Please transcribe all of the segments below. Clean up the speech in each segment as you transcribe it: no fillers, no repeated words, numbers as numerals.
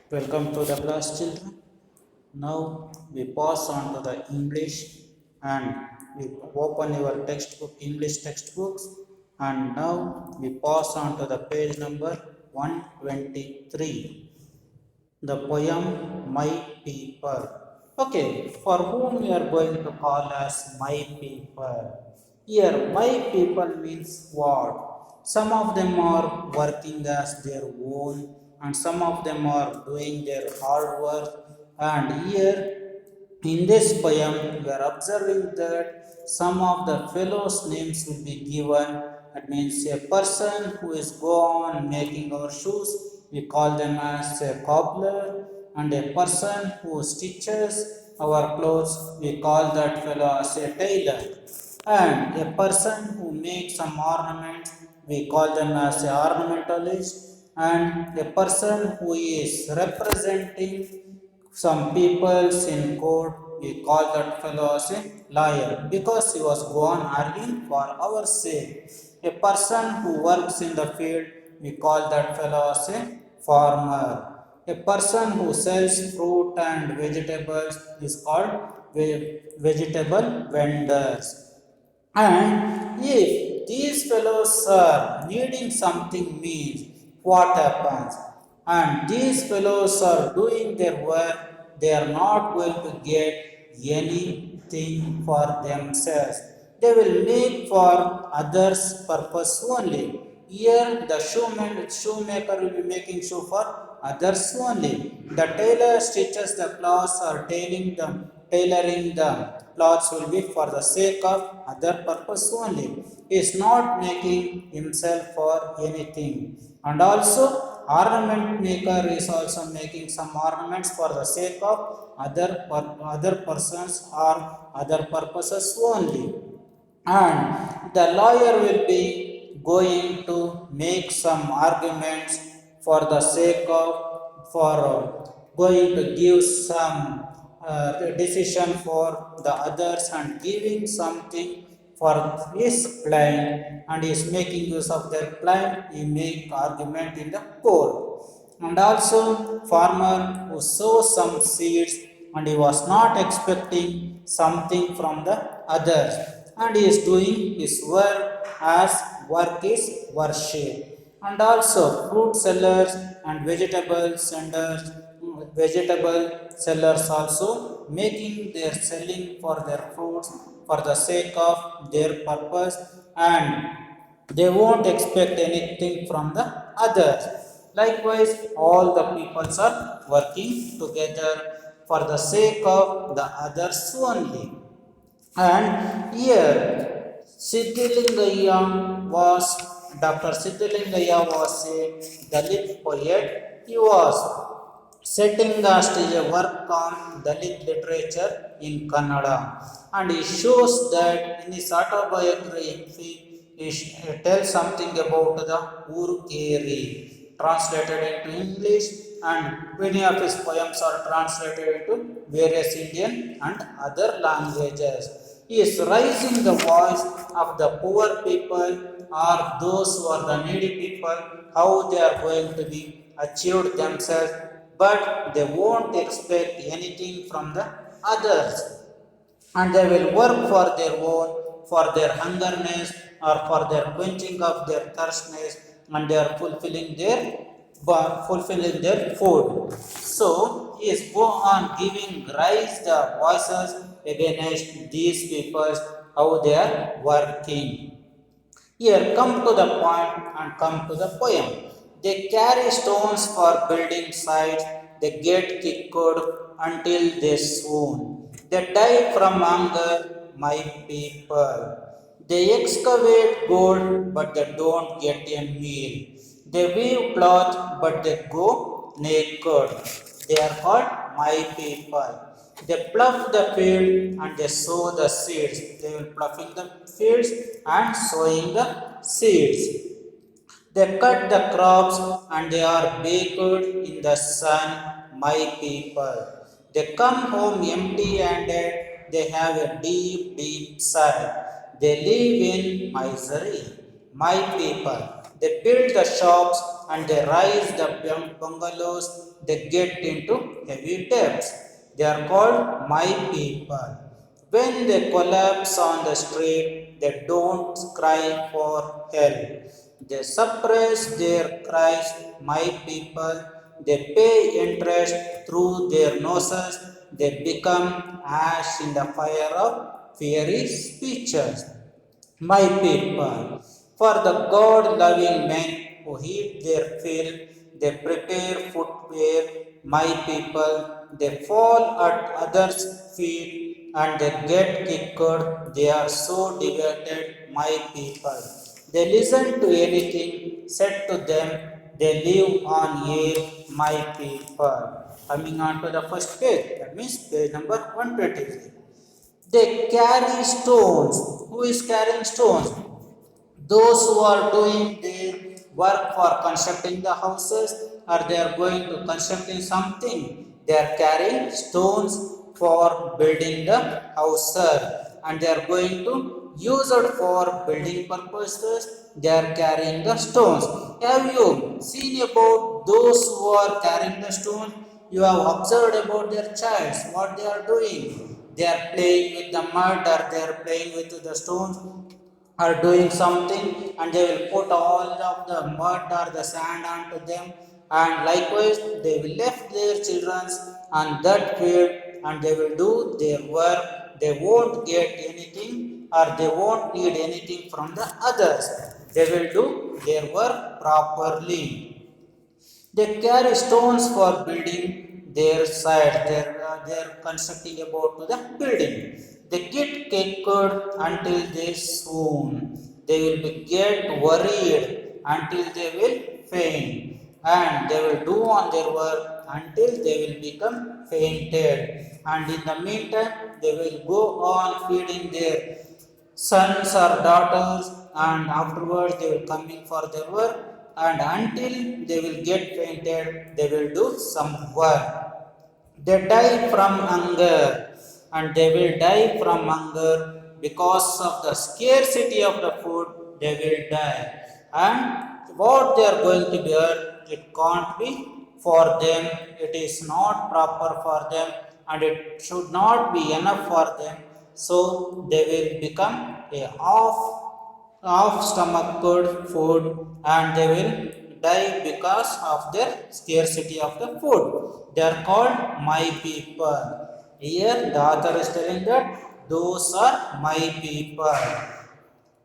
Welcome to the class, children. Now we pass on to the English and we open your textbook, English textbooks, and now we pass on to the page number 123. The poem My People. Okay, for whom we are going to call as My People. Here, My People means what? Some of them are working as their own, and some of them are doing their hard work. And here, in this poem, we are observing that some of the fellows' names will be given. That means a person who is go on making our shoes, we call them as a cobbler, and a person who stitches our clothes, we call that fellow as a tailor. And a person who makes some ornaments, we call them as a ornamentalist. And a person who is representing some peoples in court, we call that fellow as a lawyer because he was gone arguing for our sake. A person who works in the field, we call that fellow as a farmer. A person who sells fruit and vegetables is called vegetable vendors. And if these fellows are needing something means what happens? And these fellows are doing their work, they are not going to get anything for themselves. They will make for others' purpose only. Here the shoemaker will be making shoe for others only. The tailor stitches the clothes or tailoring the clothes will be for the sake of other purpose only. He is not making himself for anything. And also ornament maker is also making some ornaments for the sake of other persons or other purposes only. And the lawyer will be going to make some arguments for the sake of for going to give some decision for the others and giving something for his client, and he is making use of their client, he make argument in the court. And also farmer who sows some seeds and he was not expecting something from the others, and he is doing his work as work is worship. And also fruit sellers and vegetable sellers also making their selling for their fruits for the sake of their purpose, and they won't expect anything from the others. Likewise, all the peoples are working together for the sake of the others only. And here, was Dr. Siddhalingaya was a Dalit poet. He was setting the stage a work on Dalit literature in Kannada, and he shows that in his autobiography he tells something about the Urkeri, translated into English, and many of his poems are translated into various Indian and other languages. He is raising the voice of the poor people or those who are the needy people, how they are going to be achieved themselves, but they won't expect anything from the others, and they will work for their own, for their hungerness or for their quenching of their thirstness, and they are fulfilling their food. So he is go on giving rise the voices against these people, how they are working. Here, come to the point and come to the poem. They carry stones for building sites, they get kicked until they swoon. They die from hunger, my people. They excavate gold, but they don't get a meal. They weave cloth, but they go naked. They are called my people. They plough the field and they sow the seeds. They will ploughing the fields and sowing the seeds. They cut the crops and they are baked in the sun, my people. They come home empty handed, they have a deep, deep sigh. They live in misery, my people. They build the shops and they rise the bungalows. They get into heavy debts. They are called my people. When they collapse on the street, they don't cry for help. They suppress their cries, my people. They pay interest through their noses. They become ash in the fire of fiery speeches. My people, for the God loving men who eat their fill, they prepare footwear. My people, they fall at others' feet and they get kicked. They are so divided, my people. They listen to anything said to them. They live on air, my people. Coming on to the first page, that means page number 123. They carry stones. Who is carrying stones? Those who are doing their work for constructing the houses, or they are going to constructing something, they are carrying stones for building the houses, and they are going to use it for building purposes. They are carrying the stones. Have you seen about those who are carrying the stone? You have observed about their childs, what they are doing. They are playing with the mud, or they are playing with the stones, are doing something, and they will put all of the mud or the sand onto them, and likewise they will left their children on that field, and they will do their work. They won't get anything, or they won't need anything from the others. They will do their work properly. They carry stones for building their side. They are constructing about to the building. They get kicked until they swoon. They will be get worried until they will faint, and they will do on their work until they will become fainted. And in the meantime, they will go on feeding their sons or daughters, and afterwards they will come in for their work, and until they will get fainted, they will do some work. They die from hunger, and they will die from hunger because of the scarcity of the food. They will die, and what they are going to bear, it can't be for them. It is not proper for them, and it should not be enough for them. So they will become a half stomached food, and they will die because of their scarcity of the food. They are called my people. Here the author is telling that those are my people.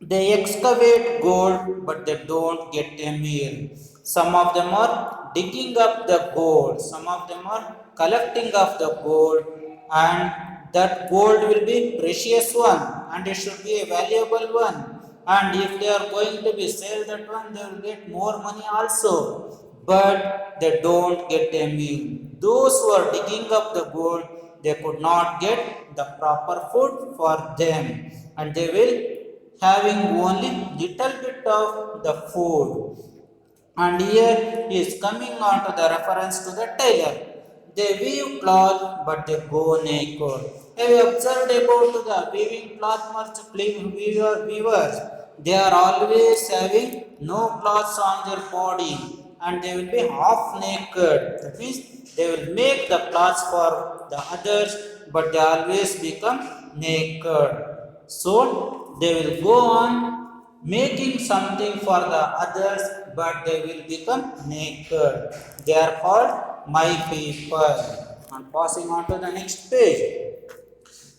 They excavate gold, but they don't get a meal. Some of them are digging up the gold, some of them are collecting of the gold, and that gold will be precious one, and it should be a valuable one. And if they are going to be sell that one, they will get more money also. But they don't get a meal. Those who are digging up the gold, they could not get the proper food for them, and they will having only little bit of the food. And here he is coming on to the reference to the tailor. They weave cloth, but they go naked. Have you observed about the weaving cloth weavers? They are always having no clothes on their body, and they will be half naked. That means they will make the clothes for the others, but they always become naked. So they will go on making something for the others, but they will become naked. They are called my people. And passing on to the next page.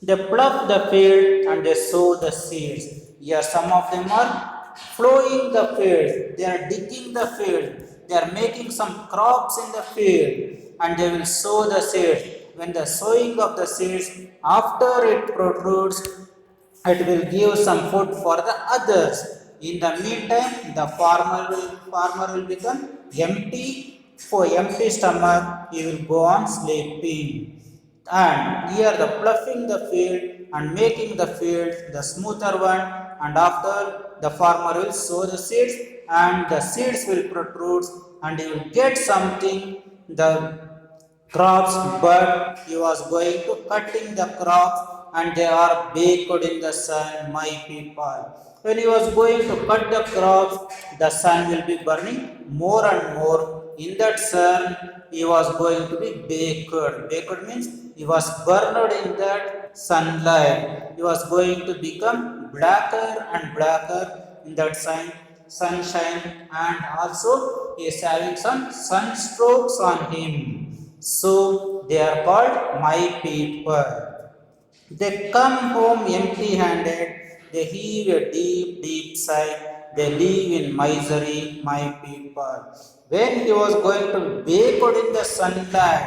They plough the field and they sow the seeds. Here some of them are plowing the field. They are digging the field. They are making some crops in the field, and they will sow the seeds. When the sowing of the seeds, after it protrudes, it will give some food for the others. In the meantime, the farmer will become empty. For empty stomach, he will go on sleeping. And here the ploughing the field and making the field the smoother one, and after the farmer will sow the seeds, and the seeds will protrude, and he will get something, the crops, but he was going to cutting the crops, and they are baked in the sun, my people. When he was going to cut the crops, the sun will be burning more and more. In that sun, he was going to be baked. Baked means he was burned in that sunlight. He was going to become blacker and blacker in that sunshine, and also he is having some sunstrokes on him. So they are called my people. They come home empty handed, they heave a deep, deep sigh, they live in misery, my people. When he was going to wake out in the sunlight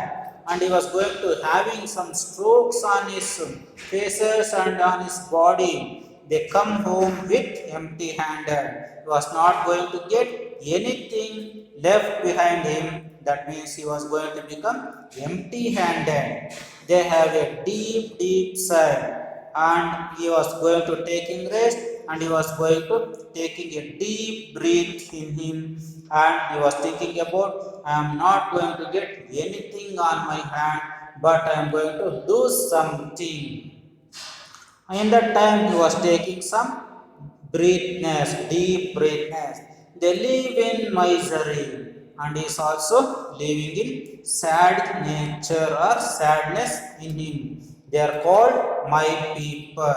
and he was going to having some strokes on his faces and on his body, they come home with empty handed. He was not going to get anything left behind him. That means he was going to become empty handed. They have a deep, deep sigh, and he was going to taking rest, and he was going to taking a deep breath in him, and he was thinking about, I am not going to get anything on my hand, but I am going to do something. In that time, he was taking some breathness, deep breathness. They live in misery, and he is also living in sad nature or sadness in him. They are called my people.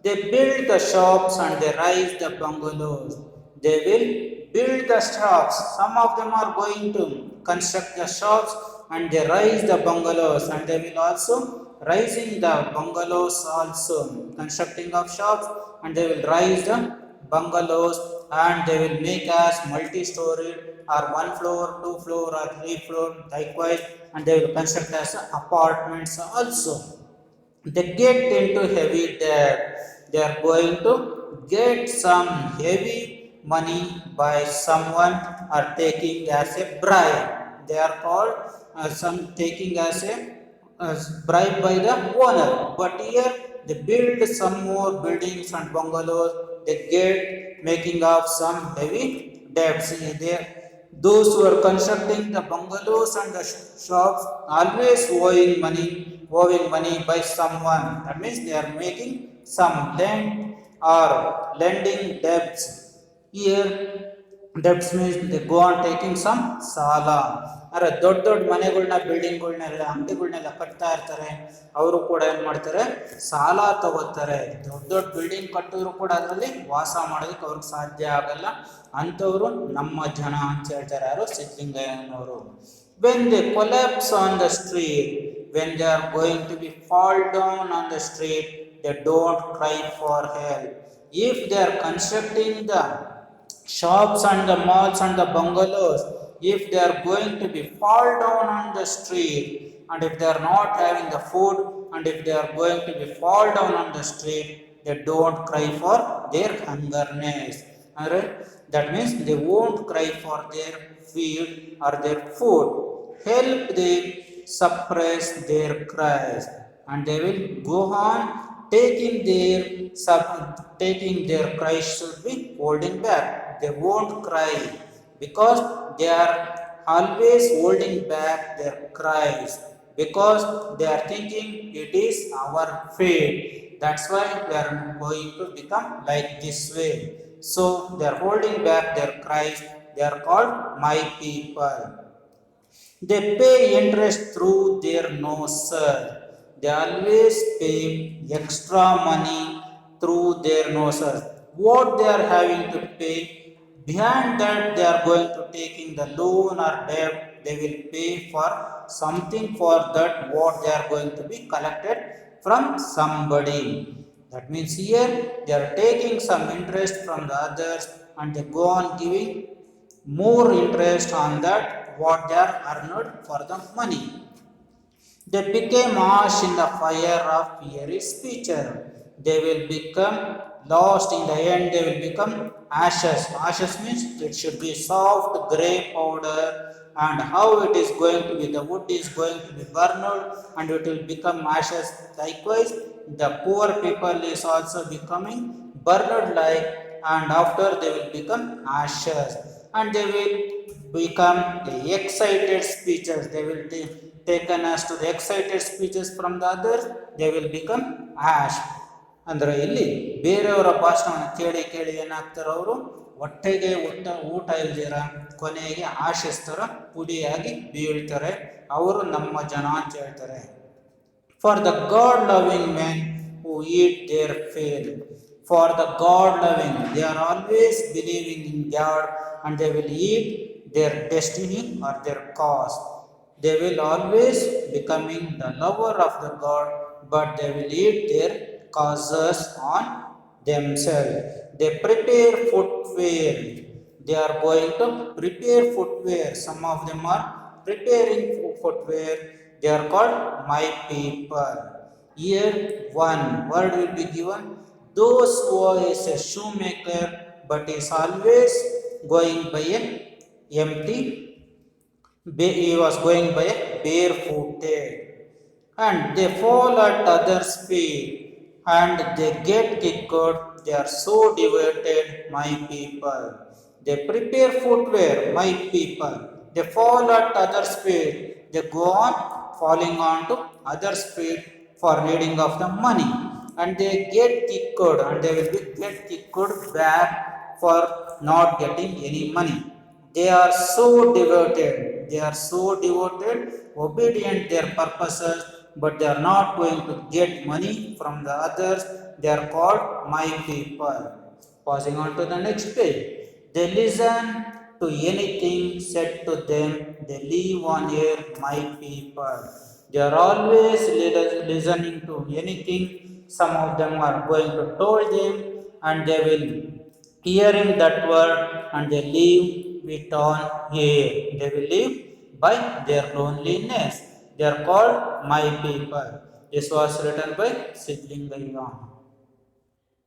They build the shops and they rise the bungalows. They will build the shops. Some of them are going to construct the shops and they rise the bungalows, and they will also rising the bungalows also, constructing of shops, and they will rise the bungalows, and they will make as multi-story or 1 floor, 2 floor or 3 floor likewise, and they will construct as apartments also. They get into heavy debt. They are going to get some heavy money by someone or taking as a bribe. They are called some taking as a bribe by the owner. But here they build some more buildings and bungalows. They get making of some heavy debts. Those who are constructing the bungalows and the shops always owing money by someone. That means they are making some lend or lending debts. Here debts means they go on taking some ಸಾಲ. ಅಂದರೆ ದೊಡ್ಡ ದೊಡ್ಡ ಮನೆಗಳನ್ನ ಬಿಲ್ಡಿಂಗ್ಗಳನ್ನೆಲ್ಲ ಅಂಗಡಿಗಳನ್ನೆಲ್ಲ ಕಟ್ತಾ ಇರ್ತಾರೆ, ಅವರು ಕೂಡ ಏನು ಮಾಡ್ತಾರೆ, ಸಾಲ ತಗೋತಾರೆ. ದೊಡ್ಡ ದೊಡ್ಡ ಬಿಲ್ಡಿಂಗ್ ಕಟ್ಟಿದ್ರು ಕೂಡ ಅದರಲ್ಲಿ ವಾಸ ಮಾಡೋದಕ್ಕೆ ಅವ್ರಿಗೆ ಸಾಧ್ಯ ಆಗಲ್ಲ. ಅಂಥವ್ರು ನಮ್ಮ ಜನ ಅಂತ ಹೇಳ್ತಾರೆ ಯಾರು, ಸಿದ್ಧಲಿಂಗಯ್ಯನವರು. When they collapse on the street, when they are going to be fall down on the street, they don't cry for help. If they are constructing the shops and the malls and the bungalows, if they are going to be fall down on the street, and if they are not having the food, and if they are going to be fall down on the street, they don't cry for their hungerness. Alright, that means they won't cry for their feed or their food. Help them suppress their cries, and they will go on taking their cries should be holding back. They won't cry because they are always holding back their cries, because they are thinking it is our fate. That's why they are going to become like this way. So they are holding back their cries. They are called my people. They pay interest through their noses. They always pay extra money through their noses. What they are having to pay, behind that they are going to taking the loan or debt, they will pay for something for that what they are going to be collected from somebody. That means here they are taking some interest from the others, and they go on giving more interest on that what they are earned for the money. They became ash in the fire of fiery speeches. They will become lost in the end. They will become ashes. Ashes means it should be soft grey powder, and how it is going to be, the wood is going to be burned and it will become ashes. Likewise, the poor people is also becoming burned like, and after they will become ashes, and they will become the excited speeches. They will taken as to the excited speeches from the others. They will become ash. ಅಂದರೆ ಇಲ್ಲಿ ಬೇರೆಯವರ ಭಾಷಣವನ್ನು ಕೇಳಿ ಕೇಳಿ ಏನಾಗ್ತಾರೆ ಅವರು ಹೊಟ್ಟೆಗೆ ಊಟ ಇಲ್ದಿರ ಕೊನೆಗೆ ಆಶಿಸ್ತರ ಪುಡಿಯಾಗಿ ಬೀಳ್ತಾರೆ. ಅವರು ನಮ್ಮ ಜನ ಅಂತ ಹೇಳ್ತಾರೆ. For the God loving men who eat their fail. For the God loving, they are always believing in God and they will eat their destiny or their cause. They will always becoming the lover of the God, but they will eat their causes on themselves. They prepare footwear. They are going to prepare footwear. Some of them are preparing footwear. They are called my people. Here one word will be given. Those who is a shoemaker but is always going by a empty, he was going by barefooted, and they fall at others' feet and they get kicked. They are so devoted, my people. They prepare footwear, my people. They fall at others' feet. They go on falling on to others' feet for needing of the money, and they get kicked, and they will get kicked back for not getting any money. They are so devoted. They are so devoted, obedient their purposes, but they are not going to get money from the others. They are called my people. Passing on to the next page. They listen to anything said to them. They live on air, my people. They are always listening to anything. Some of them are going to told them, and they will hearing that word, and they live with on here. They will live by their loneliness. They are called my people. This was written by Siddhlinga Yoga.